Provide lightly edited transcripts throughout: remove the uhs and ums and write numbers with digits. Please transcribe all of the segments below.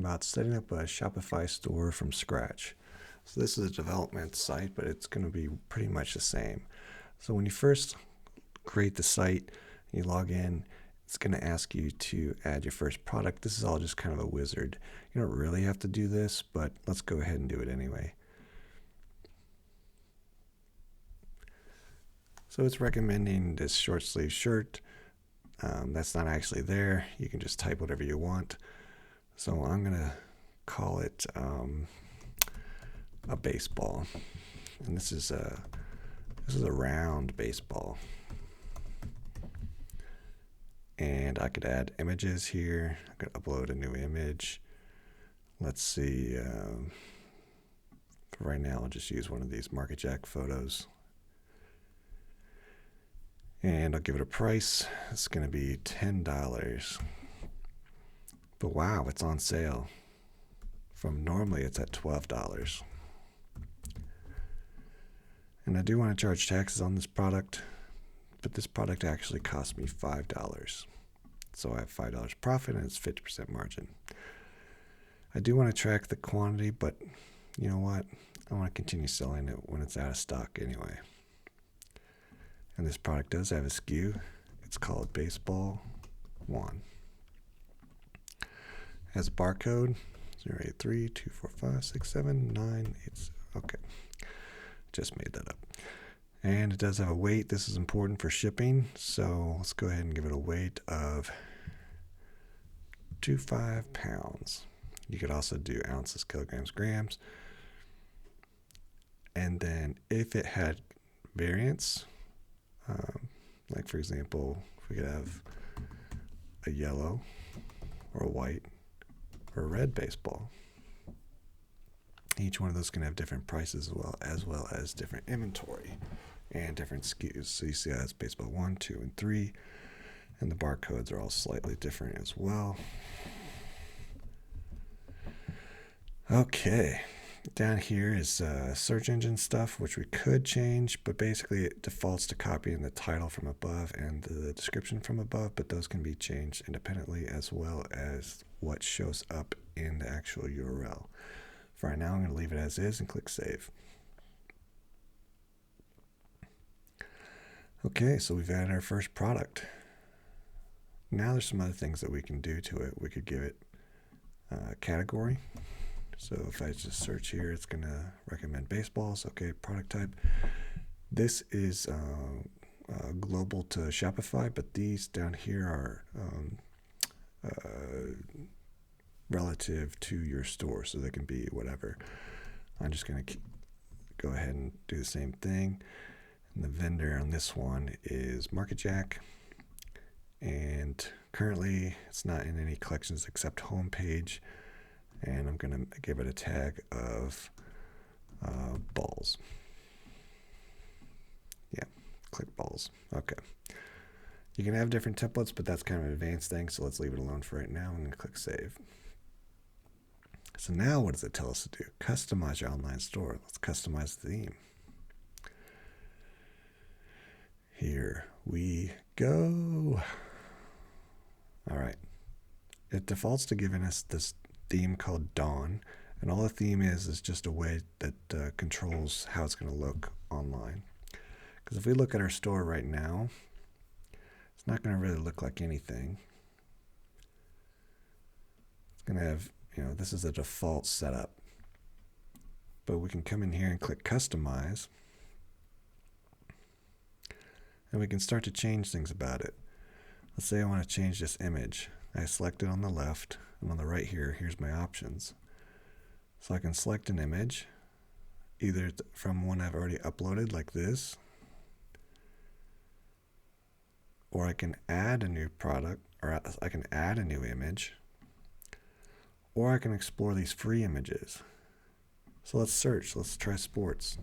About setting up a Shopify store from scratch. So this is a development site, but it's going to be pretty much the same. So when you first create the site, you log in, it's going to ask you to add your first product. This is all just kind of a wizard. You don't really have to do this, but let's go ahead and do it anyway. So it's recommending this short sleeve shirt. That's not actually there. You can just type whatever you want. So I'm going to call it a baseball. And this is a round baseball. And I could add images here. I could upload a new image. Let's see. For right now, I'll just use one of these Market Jack photos. And I'll give it a price. It's going to be $10. But wow, it's on sale. From normally it's at $12. And I do want to charge taxes on this product, but this product actually cost me $5. So I have $5 profit and it's 50% margin. I do want to track the quantity, but you know what? I want to continue selling it when it's out of stock anyway. And this product does have a SKU. It's called Baseball 1. It has a barcode 083245679. Okay. Just made that up. And it does have a weight. This is important for shipping. So let's go ahead and give it a weight of 25 pounds. You could also do ounces, kilograms, grams. And then if it had variants, like for example, if we could have a yellow or a white or a red baseball, each one of those can have different prices as well as different inventory and different SKUs. So you see that's baseball 1, 2, and 3, and the barcodes are all slightly different as well. Okay. Down here is search engine stuff, which we could change, but basically it defaults to copying the title from above and the description from above, but those can be changed independently as well as what shows up in the actual URL. For right now, I'm going to leave it as is and click Save. Okay, so we've added our first product. Now there's some other things that we can do to it. We could give it a category. So if I just search here, it's going to recommend baseballs. Okay, product type. This is global to Shopify, but these down here are relative to your store, so they can be whatever. I'm just going to go ahead and do the same thing. And the vendor on this one is Market Jack. And currently, it's not in any collections except homepage. And I'm going to give it a tag of balls. Yeah, click balls. Okay. You can have different templates, but that's kind of an advanced thing, so let's leave it alone for right now and click Save. So now what does it tell us to do? Customize your online store. Let's customize the theme. Here we go. All right. It defaults to giving us this theme called Dawn, and all the theme is just a way that controls how it's going to look online. Because if we look at our store right now, it's not going to really look like anything. It's going to have, this is a default setup. But we can come in here and click Customize, and we can start to change things about it. Let's say I want to change this image. I select it on the left, and on the right here, here's my options. So I can select an image, either from one I've already uploaded like this, or I can add a new product, or I can add a new image, or I can explore these free images. So let's search. Let's try sports.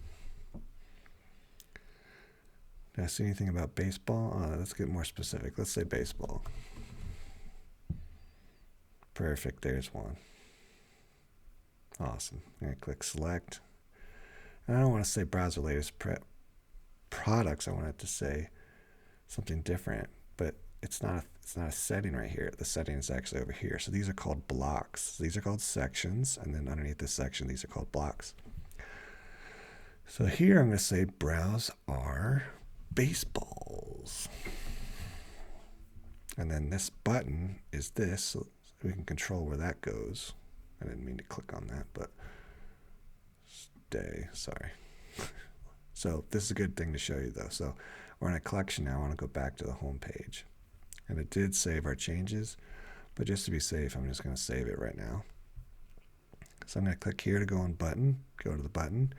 Did I see anything about baseball? Let's get more specific. Let's say baseball. Perfect. There's one. Awesome. I'm going to click Select. And I don't want to say browser latest products. I want it to say something different, but it's it's not a setting right here. The setting is actually over here. So these are called blocks. These are called sections. And then underneath this section, these are called blocks. So here I'm going to say browse our baseballs. And then this button is this, so we can control where that goes. I didn't mean to click on that, but sorry. So this is a good thing to show you though. So we're in a collection now. I want to go back to the home page. And it did save our changes, but just to be safe, I'm just going to save it right now. So I'm going to click here to go on button, go to the button.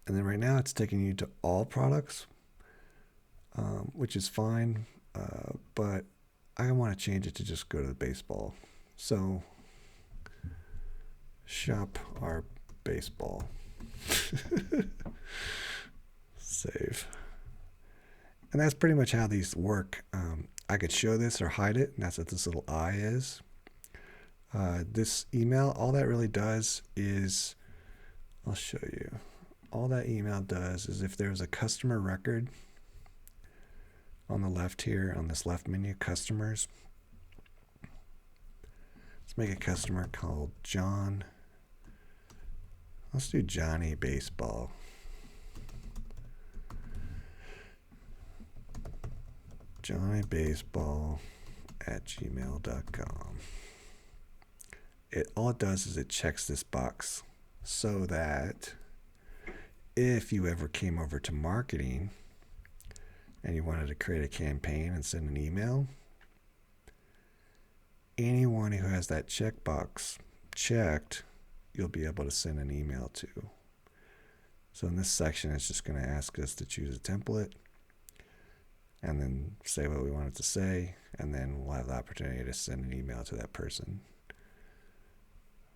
And then right now it's taking you to all products, which is fine, but I want to change it to just go to the baseball. So shop our baseball. Save. And that's pretty much how these work. I could show this or hide it, and that's what this little I is. This email, all that really does is, I'll show you. All that email does is if there's a customer record on the left here, on this left menu, customers. Let's make a customer called John. Let's do Johnny Baseball. johnnybaseball@gmail.com. All it does is it checks this box so that if you ever came over to marketing and you wanted to create a campaign and send an email, anyone who has that checkbox checked, you'll be able to send an email to. So in this section, it's just going to ask us to choose a template and then say what we want it to say, and then we'll have the opportunity to send an email to that person.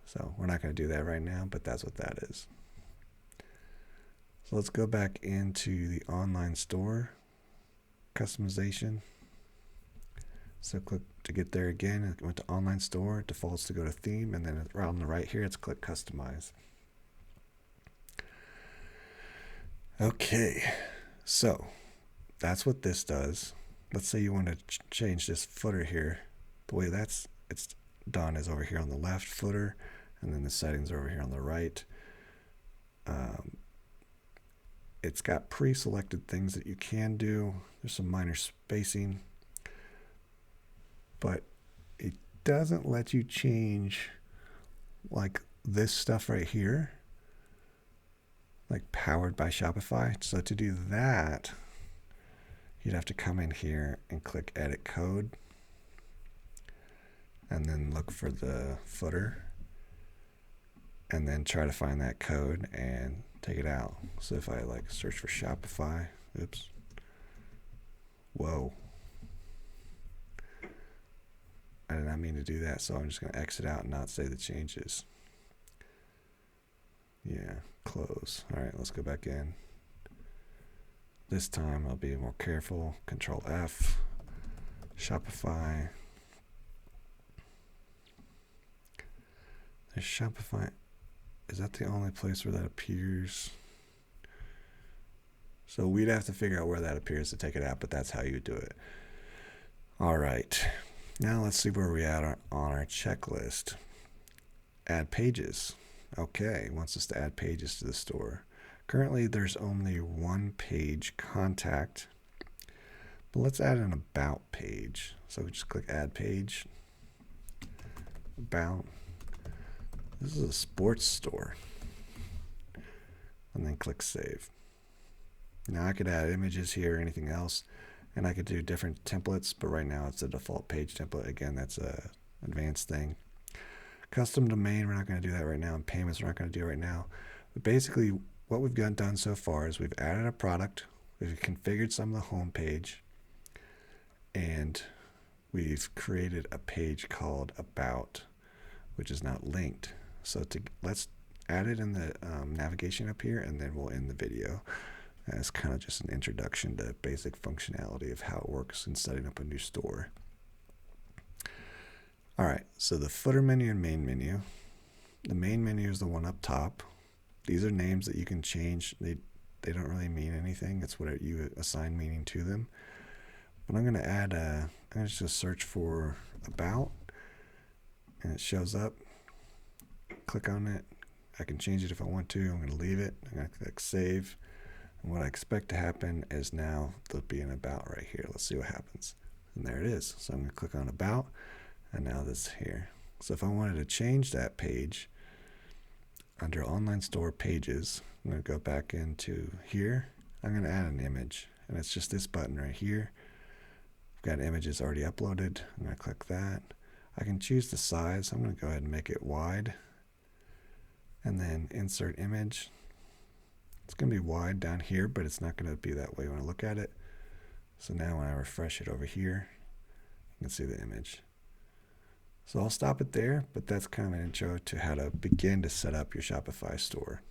So we're not going to do that right now, but that's what that is. So let's go back into the online store customization. So click to get there again. It went to online store, it defaults to go to theme, and then around the right here, it's click customize. Okay, so that's what this does. Let's say you want to change this footer here. The way it's done is over here on the left footer, and then the settings are over here on the right. It's got pre-selected things that you can do. There's some minor spacing, but it doesn't let you change like this stuff right here, like powered by Shopify. So to do that, you'd have to come in here and click edit code and then look for the footer and then try to find that code and take it out. So if I like search for Shopify, oops, whoa, I did not mean to do that, so I'm just going to exit out and not say the changes. Yeah, close. All right, let's go back in. This time I'll be more careful. Control F, Shopify. There's Shopify. Is that the only place where that appears? So we'd have to figure out where that appears to take it out, but that's how you do it. All right. Now let's see where we're at on our checklist. Add pages. Okay, it wants us to add pages to the store. Currently, there's only one page, contact. But let's add an about page. So we just click add page. About. This is a sports store. And then click save. Now I could add images here or anything else. And I could do different templates, but right now it's a default page template. Again, that's a advanced thing. Custom domain, we're not going to do that right now. And payments, we're not going to do right now. But basically, what we've done so far is we've added a product, we've configured some of the home page, and we've created a page called About, which is not linked. So let's add it in the navigation up here, and then we'll end the video. As kind of just an introduction to basic functionality of how it works in setting up a new store. All right, so the footer menu and main menu. The main menu is the one up top. These are names that you can change. They don't really mean anything. It's what you assign meaning to them. But I'm going to add I'm going to just search for about, and it shows up. Click on it. I can change it if I want to. I'm going to leave it. I'm going to click save. And what I expect to happen is now there'll be an about right here. Let's see what happens. And there it is. So I'm going to click on about, and now this here. So if I wanted to change that page, under online store pages, I'm going to go back into here. I'm going to add an image, and it's just this button right here. I've got images already uploaded. I'm going to click that. I can choose the size. I'm going to go ahead and make it wide, and then insert image. It's going to be wide down here, but it's not going to be that way when I look at it. So now when I refresh it over here, you can see the image. So I'll stop it there, but that's kind of an intro to how to begin to set up your Shopify store.